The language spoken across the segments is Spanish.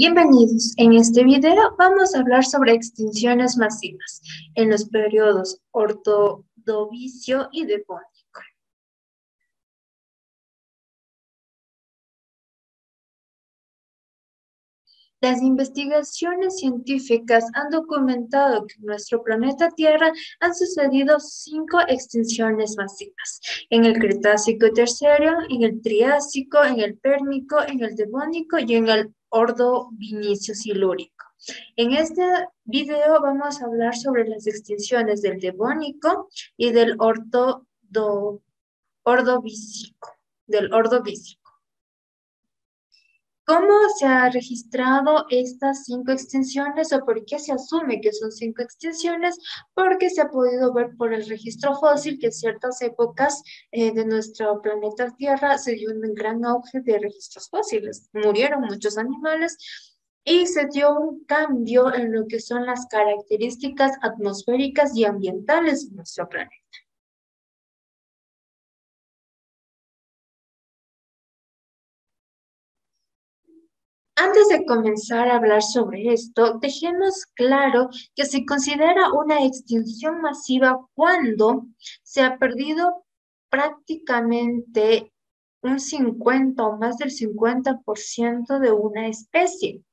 Bienvenidos. En este video vamos a hablar sobre extinciones masivas en los periodos Ordovícico y Devónico. Las investigaciones científicas han documentado que en nuestro planeta Tierra han sucedido 5 extinciones masivas: en el Cretácico terciario, en el Triásico, en el Pérmico, en el Devónico y en el Ordovicicio-Silúrico. En este video vamos a hablar sobre las extinciones del Devónico y del Ordovícico. ¿Cómo se ha registrado estas 5 extinciones o por qué se asume que son 5 extinciones? Porque se ha podido ver por el registro fósil que en ciertas épocas de nuestro planeta Tierra se dio un gran auge de registros fósiles. Murieron muchos animales y se dio un cambio en lo que son las características atmosféricas y ambientales de nuestro planeta. Antes de comenzar a hablar sobre esto, dejemos claro que se considera una extinción masiva cuando se ha perdido prácticamente un 50 o más del 50% de una especie.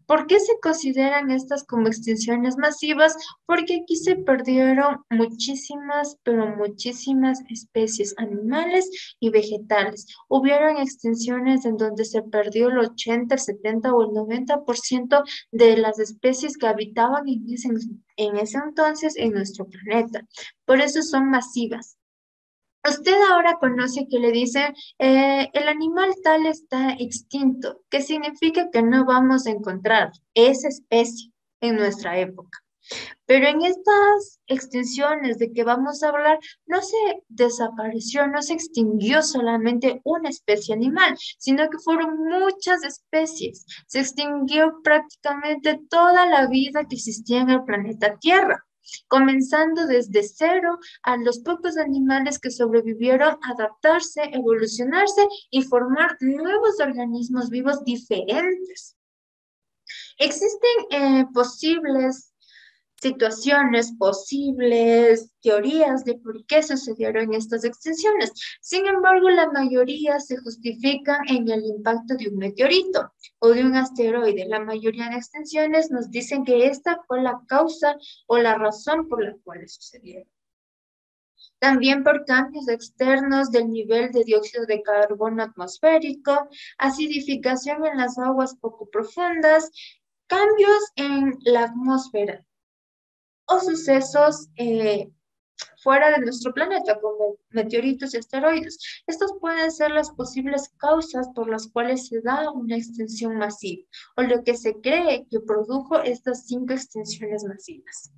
¿Por qué se consideran estas como extinciones masivas? Porque aquí se perdieron muchísimas, pero muchísimas especies animales y vegetales. Hubieron extinciones en donde se perdió el 80, el 70 o el 90% de las especies que habitaban en ese entonces en nuestro planeta. Por eso son masivas. Usted ahora conoce que le dicen, el animal tal está extinto, que significa que no vamos a encontrar esa especie en nuestra época. Pero en estas extinciones de que vamos a hablar, no se desapareció, no se extinguió solamente una especie animal, sino que fueron muchas especies. Se extinguió prácticamente toda la vida que existía en el planeta Tierra, comenzando desde cero a los pocos animales que sobrevivieron, adaptarse, evolucionarse y formar nuevos organismos vivos diferentes. Existen posibles situaciones, posibles teorías de por qué sucedieron estas extinciones. Sin embargo, la mayoría se justifican en el impacto de un meteorito o de un asteroide. La mayoría de extinciones nos dicen que esta fue la causa o la razón por la cual sucedieron. También por cambios externos del nivel de dióxido de carbono atmosférico, acidificación en las aguas poco profundas, cambios en la atmósfera o sucesos fuera de nuestro planeta, como meteoritos y asteroides. Estas pueden ser las posibles causas por las cuales se da una extinción masiva, o lo que se cree que produjo estas 5 extinciones masivas.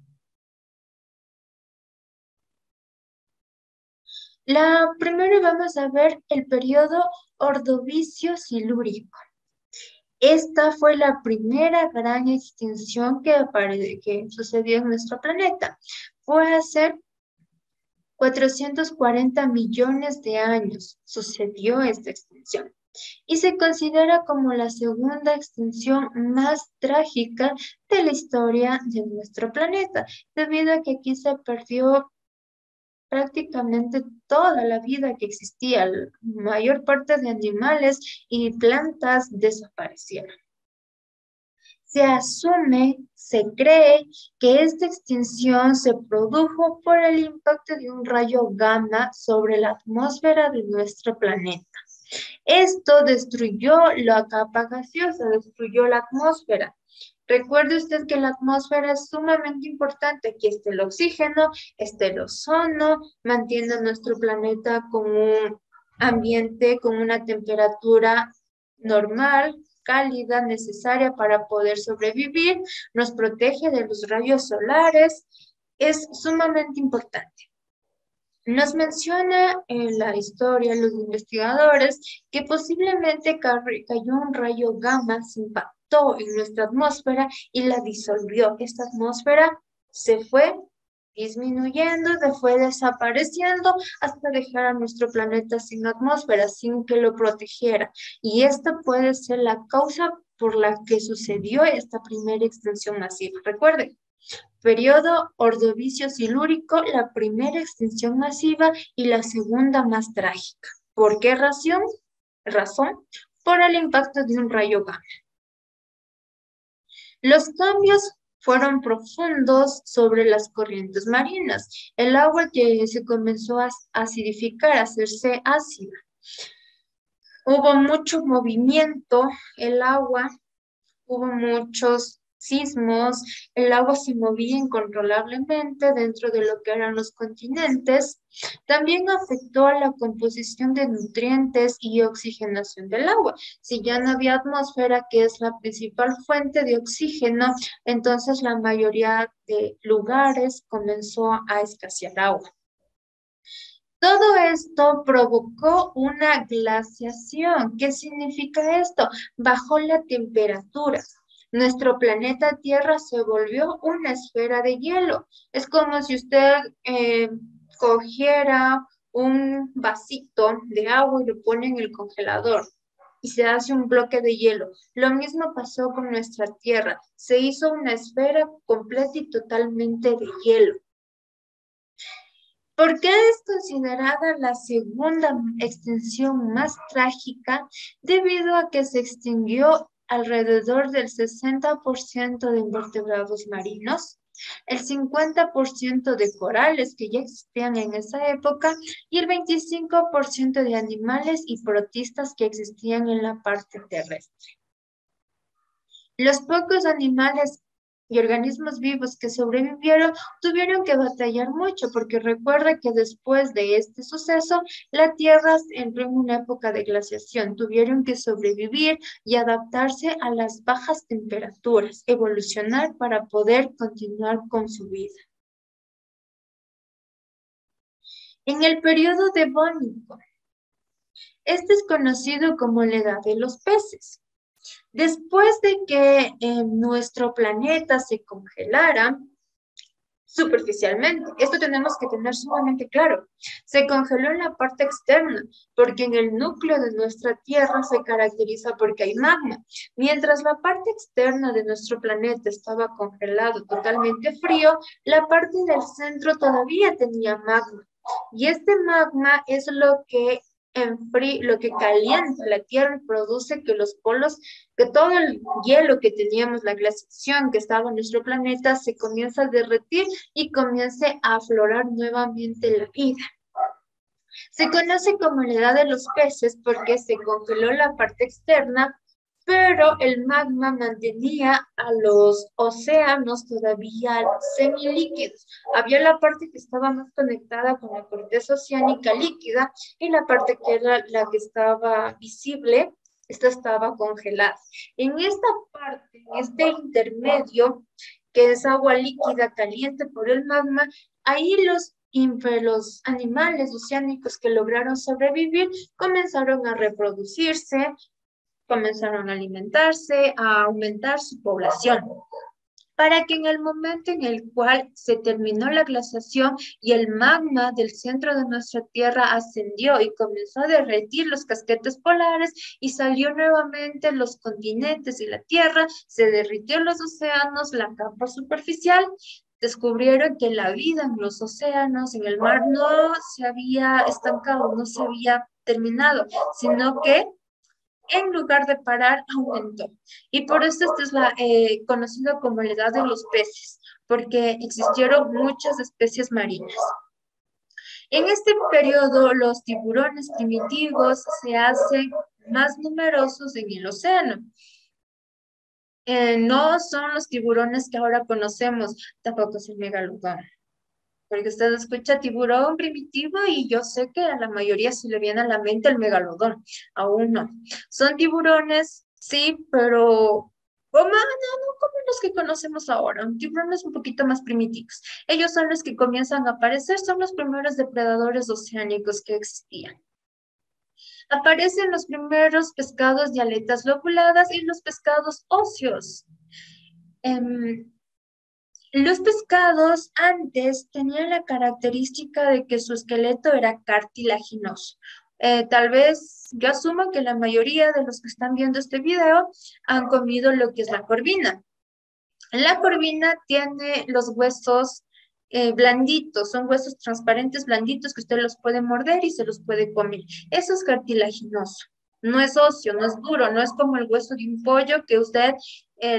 La primera vamos a ver el periodo Ordovícico-Silúrico. Esta fue la primera gran extinción que sucedió en nuestro planeta. Fue hace 440 millones de años sucedió esta extinción y se considera como la segunda extinción más trágica de la historia de nuestro planeta, debido a que aquí se perdió prácticamente toda la vida que existía. La mayor parte de animales y plantas desaparecieron. Se asume, se cree que esta extinción se produjo por el impacto de un rayo gamma sobre la atmósfera de nuestro planeta. Esto destruyó la capa gaseosa, destruyó la atmósfera. Recuerde usted que la atmósfera es sumamente importante. Aquí está el oxígeno, está el ozono, mantiene nuestro planeta con un ambiente, con una temperatura normal, cálida, necesaria para poder sobrevivir, nos protege de los rayos solares, es sumamente importante. Nos menciona en la historia los investigadores que posiblemente cayó un rayo gamma, se impactó en nuestra atmósfera y la disolvió. Esta atmósfera se fue disminuyendo, se fue desapareciendo hasta dejar a nuestro planeta sin atmósfera, sin que lo protegiera. Y esta puede ser la causa por la que sucedió esta primera extinción masiva. Recuerden, periodo Ordovicio-Silúrico, la primera extinción masiva y la segunda más trágica. ¿Por qué razón? Por el impacto de un rayo gamma. Los cambios fueron profundos sobre las corrientes marinas. El agua que se comenzó a acidificar, a hacerse ácida. Hubo mucho movimiento, el agua, hubo muchos sismos, el agua se movía incontrolablemente dentro de lo que eran los continentes. También afectó a la composición de nutrientes y oxigenación del agua. Si ya no había atmósfera, que es la principal fuente de oxígeno, entonces la mayoría de lugares comenzó a escasear agua. Todo esto provocó una glaciación. ¿Qué significa esto? Bajó la temperatura. Nuestro planeta Tierra se volvió una esfera de hielo. Es como si usted cogiera un vasito de agua y lo pone en el congelador y se hace un bloque de hielo. Lo mismo pasó con nuestra Tierra. Se hizo una esfera completa y totalmente de hielo. ¿Por qué es considerada la segunda extinción más trágica? Debido a que se extinguió alrededor del 60% de invertebrados marinos, el 50% de corales que ya existían en esa época y el 25% de animales y protistas que existían en la parte terrestre. Los pocos animales y organismos vivos que sobrevivieron tuvieron que batallar mucho, porque recuerda que después de este suceso, la Tierra entró en una época de glaciación. Tuvieron que sobrevivir y adaptarse a las bajas temperaturas, evolucionar para poder continuar con su vida. En el periodo devónico, este es conocido como la edad de los peces. Después de que nuestro planeta se congelara superficialmente, esto tenemos que tener sumamente claro, se congeló en la parte externa, porque en el núcleo de nuestra Tierra se caracteriza porque hay magma, mientras la parte externa de nuestro planeta estaba congelado, totalmente frío, la parte del centro todavía tenía magma. Y este magma es lo que calienta la Tierra y produce que los polos, que todo el hielo que teníamos, la glaciación que estaba en nuestro planeta, se comienza a derretir y comience a aflorar nuevamente la vida. Se conoce como la edad de los peces porque se congeló la parte externa, pero el magma mantenía a los océanos todavía semilíquidos. Había la parte que estaba más conectada con la corteza oceánica líquida y la parte que era la que estaba visible, esta estaba congelada. En esta parte, en este intermedio, que es agua líquida caliente por el magma, ahí los animales oceánicos que lograron sobrevivir comenzaron a reproducirse, comenzaron a alimentarse, a aumentar su población, para que en el momento en el cual se terminó la glaciación y el magma del centro de nuestra Tierra ascendió y comenzó a derretir los casquetes polares y salió nuevamente los continentes y la Tierra, se derritió los océanos, la capa superficial, descubrieron que la vida en los océanos, en el mar, no se había estancado, no se había terminado, sino que en lugar de parar, aumentó. Y por eso esta es conocida como la edad de los peces, porque existieron muchas especies marinas. En este periodo, los tiburones primitivos se hacen más numerosos en el océano. No son los tiburones que ahora conocemos, tampoco es el megalodón. Porque usted escucha tiburón primitivo y yo sé que a la mayoría se le viene a la mente el megalodón. Aún no. Son tiburones, sí, pero como, no como los que conocemos ahora. Tiburones un poquito más primitivos. Ellos son los que comienzan a aparecer, son los primeros depredadores oceánicos que existían. Aparecen los primeros pescados de aletas lobuladas y los pescados óseos. Los pescados antes tenían la característica de que su esqueleto era cartilaginoso. Tal vez yo asumo que la mayoría de los que están viendo este video han comido lo que es la corvina. La corvina tiene los huesos blanditos, son huesos transparentes, blanditos, que usted los puede morder y se los puede comer. Eso es cartilaginoso, no es óseo, no es duro, no es como el hueso de un pollo que usted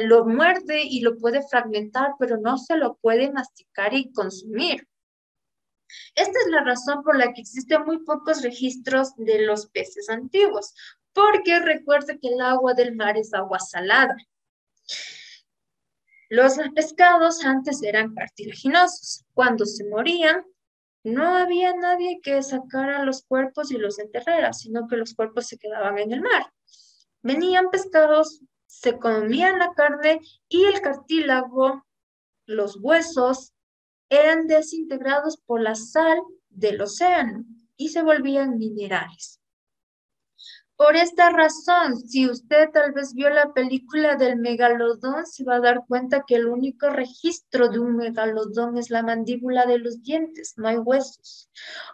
lo muerde y lo puede fragmentar, pero no se lo puede masticar y consumir. Esta es la razón por la que existen muy pocos registros de los peces antiguos, porque recuerde que el agua del mar es agua salada. Los pescados antes eran cartilaginosos. Cuando se morían, no había nadie que sacara los cuerpos y los enterrara, sino que los cuerpos se quedaban en el mar. Venían pescados, se comían la carne y el cartílago, los huesos, eran desintegrados por la sal del océano y se volvían minerales. Por esta razón, si usted tal vez vio la película del megalodón, se va a dar cuenta que el único registro de un megalodón es la mandíbula de los dientes, no hay huesos,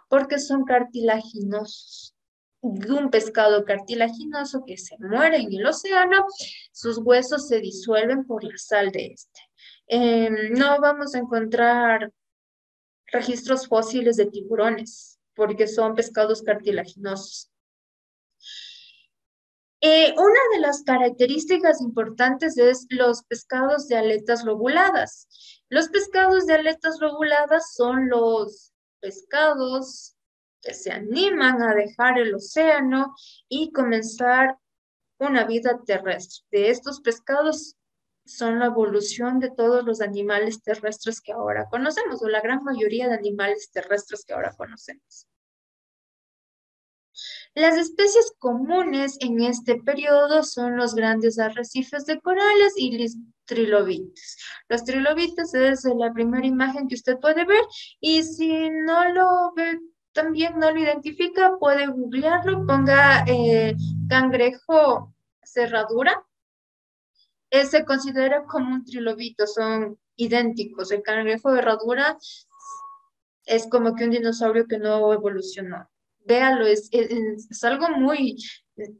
porque son cartilaginosos. De un pescado cartilaginoso que se muere en el océano, sus huesos se disuelven por la sal de este. No vamos a encontrar registros fósiles de tiburones, porque son pescados cartilaginosos. Una de las características importantes es los pescados de aletas lobuladas. Los pescados de aletas lobuladas son los pescados que se animan a dejar el océano y comenzar una vida terrestre. De estos pescados son la evolución de todos los animales terrestres que ahora conocemos, o la gran mayoría de animales terrestres que ahora conocemos. Las especies comunes en este periodo son los grandes arrecifes de corales y los trilobites. Los trilobites es la primera imagen que usted puede ver y si no lo ve también, no lo identifica, puede googlearlo, ponga cangrejo cerradura. Se considera como un trilobito, son idénticos. El cangrejo de herradura es como que un dinosaurio que no evolucionó. Véalo, es algo muy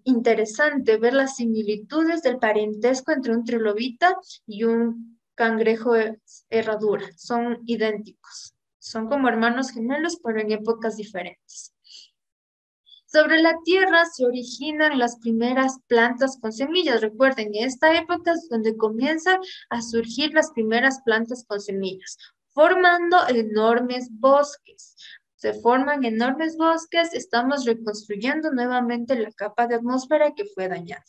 interesante ver las similitudes del parentesco entre un trilobita y un cangrejo de herradura. Son idénticos. Son como hermanos gemelos, pero en épocas diferentes. Sobre la tierra se originan las primeras plantas con semillas. Recuerden, esta época es donde comienzan a surgir las primeras plantas con semillas, formando enormes bosques. Se forman enormes bosques, estamos reconstruyendo nuevamente la capa de atmósfera que fue dañada.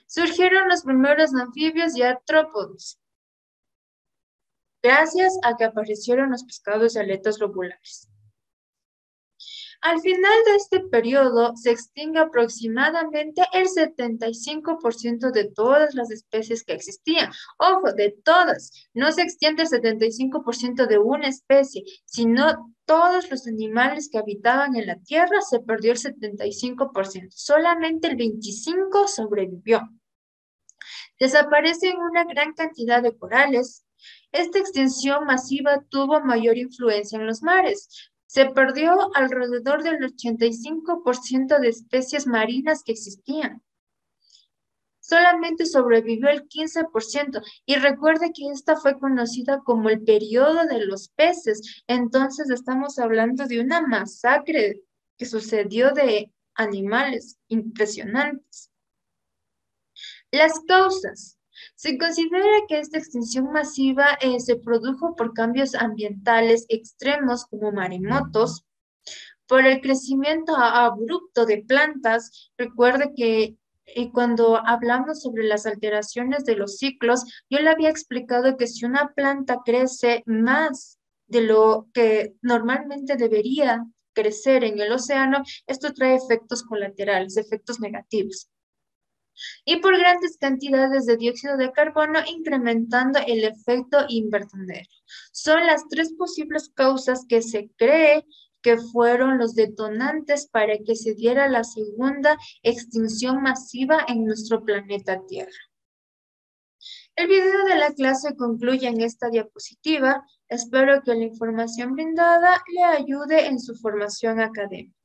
Surgieron los primeros anfibios y artrópodos, gracias a que aparecieron los pescados de aletas lobulares. Al final de este periodo se extingue aproximadamente el 75% de todas las especies que existían. Ojo, de todas. No se extiende el 75% de una especie, sino todos los animales que habitaban en la Tierra se perdió el 75%. Solamente el 25% sobrevivió. Desaparecen una gran cantidad de corales. Esta extinción masiva tuvo mayor influencia en los mares. Se perdió alrededor del 85% de especies marinas que existían. Solamente sobrevivió el 15%. Y recuerde que esta fue conocida como el periodo de los peces. Entonces estamos hablando de una masacre que sucedió de animales impresionantes. Las causas. Se considera que esta extinción masiva se produjo por cambios ambientales extremos como maremotos, por el crecimiento abrupto de plantas. Recuerde que cuando hablamos sobre las alteraciones de los ciclos, yo le había explicado que si una planta crece más de lo que normalmente debería crecer en el océano, esto trae efectos colaterales, efectos negativos y por grandes cantidades de dióxido de carbono, incrementando el efecto invernadero. Son las tres posibles causas que se cree que fueron los detonantes para que se diera la segunda extinción masiva en nuestro planeta Tierra. El video de la clase concluye en esta diapositiva. Espero que la información brindada le ayude en su formación académica.